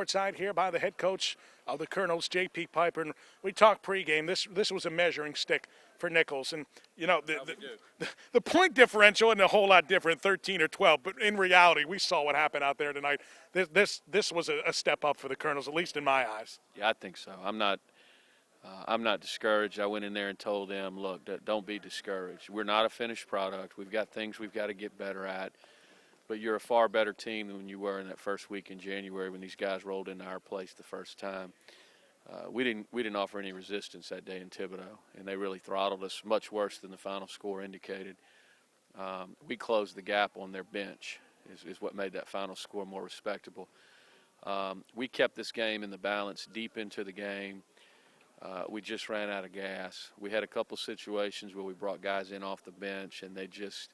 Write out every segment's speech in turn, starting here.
courtside here by the head coach of the Colonels, J.P. Piper, and we talked pregame. This was a measuring stick for Nichols, and you know the point differential isn't a whole lot different, 13 or 12. But in reality, we saw what happened out there tonight. This was a step up for the Colonels, at least in my eyes. Yeah, I think so. I'm not discouraged. I went in there and told them, look, don't be discouraged. We're not a finished product. We've got things we've got to get better at. But you're a far better team than when you were in that first week in January when these guys rolled into our place the first time. We didn't offer any resistance that day in Thibodaux, and they really throttled us much worse than the final score indicated. We closed the gap on their bench is what made that final score more respectable. We kept this game in the balance deep into the game. We just ran out of gas. We had a couple situations where we brought guys in off the bench, and they just,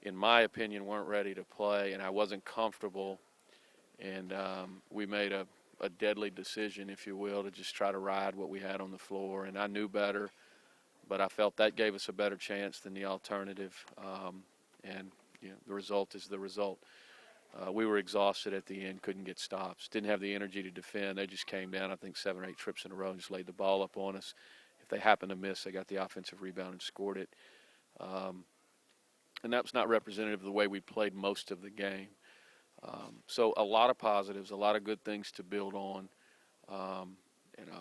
in my opinion, weren't ready to play, and I wasn't comfortable. And we made a deadly decision, if you will, to just try to ride what we had on the floor. And I knew better, but I felt that gave us a better chance than the alternative. And you know, the result is the result. We were exhausted at the end, couldn't get stops, didn't have the energy to defend. They just came down, I think, 7 or 8 trips in a row and just laid the ball up on us. If they happened to miss, they got the offensive rebound and scored it. And that was not representative of the way we played most of the game. So a lot of positives, a lot of good things to build on.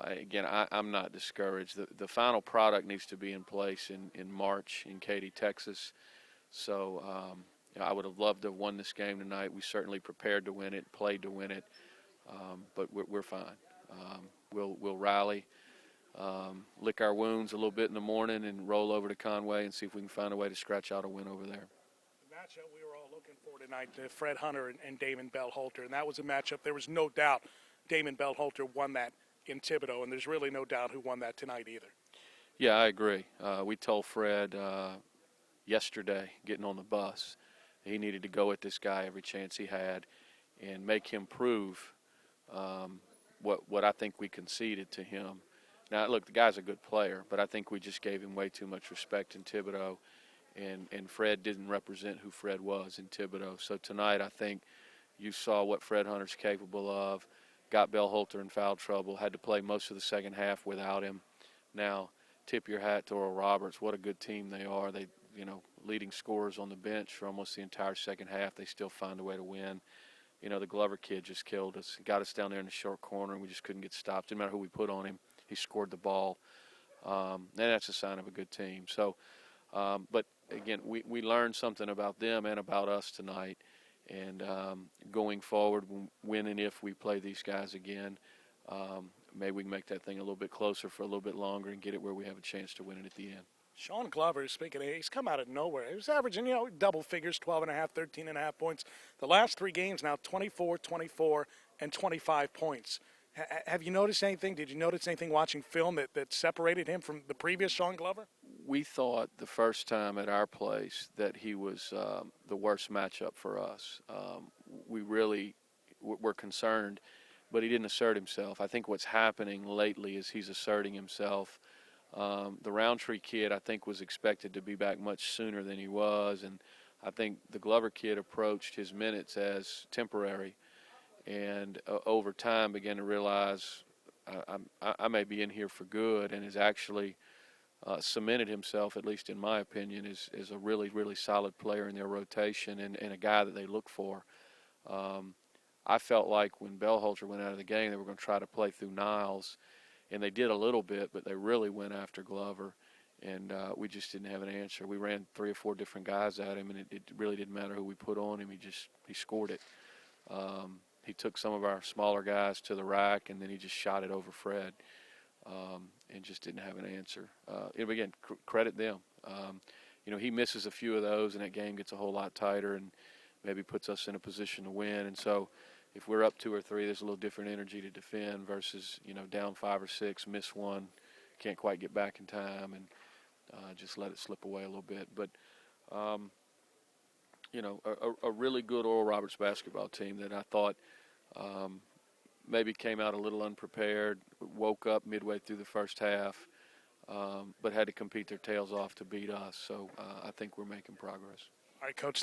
Again, I'm not discouraged. The final product needs to be in place in March in Katy, Texas. So I would have loved to have won this game tonight. We certainly prepared to win it, played to win it, but we're fine. We'll rally, lick our wounds a little bit in the morning, and roll over to Conway and see if we can find a way to scratch out a win over there. The matchup we were all looking for tonight, Fred Hunter and Damon Bell-Holter, and that was a matchup. There was no doubt Damon Bell-Holter won that in Thibodaux, and there's really no doubt who won that tonight either. Yeah, I agree. We told Fred yesterday, getting on the bus, he needed to go at this guy every chance he had and make him prove what I think we conceded to him. Now, look, the guy's a good player, but I think we just gave him way too much respect in Thibodaux, and Fred didn't represent who Fred was in Thibodaux. So tonight I think you saw what Fred Hunter's capable of, got Bell-Holter in foul trouble, had to play most of the second half without him. Now, tip your hat to Oral Roberts. What a good team they are. They, leading scorers on the bench for almost the entire second half. They still find a way to win. The Glover kid just killed us. He got us down there in the short corner, and we just couldn't get stopped. Didn't matter who we put on him. He scored the ball. And that's a sign of a good team. So, but, again, we learned something about them and about us tonight. And going forward, when and if we play these guys again, maybe we can make that thing a little bit closer for a little bit longer and get it where we have a chance to win it at the end. Shawn Glover, speaking of, he's come out of nowhere. He was averaging, double figures, 12.5, 13.5 points. The last 3 games now, 24, 24, and 25 points. Have you noticed anything? Did you notice anything watching film that separated him from the previous Shawn Glover? We thought the first time at our place that he was the worst matchup for us. We really were concerned, but he didn't assert himself. I think what's happening lately is he's asserting himself. The Roundtree kid, I think, was expected to be back much sooner than he was, and I think the Glover kid approached his minutes as temporary, and over time began to realize I may be in here for good, and has actually cemented himself, at least in my opinion, as a really, really solid player in their rotation and a guy that they look for. I felt like when Bell-Holter went out of the game, they were going to try to play through Niles. And they did a little bit, but they really went after Glover, and we just didn't have an answer. We ran 3 or 4 different guys at him, and it really didn't matter who we put on him. He scored it. He took some of our smaller guys to the rack, and then he just shot it over Fred, and just didn't have an answer. Again, credit them. He misses a few of those, and that game gets a whole lot tighter and maybe puts us in a position to win. And so if we're up 2 or 3, there's a little different energy to defend versus, down 5 or 6, miss one, can't quite get back in time, and just let it slip away a little bit. But, a really good Oral Roberts basketball team that I thought maybe came out a little unprepared, woke up midway through the first half, but had to compete their tails off to beat us. So I think we're making progress. All right, Coach.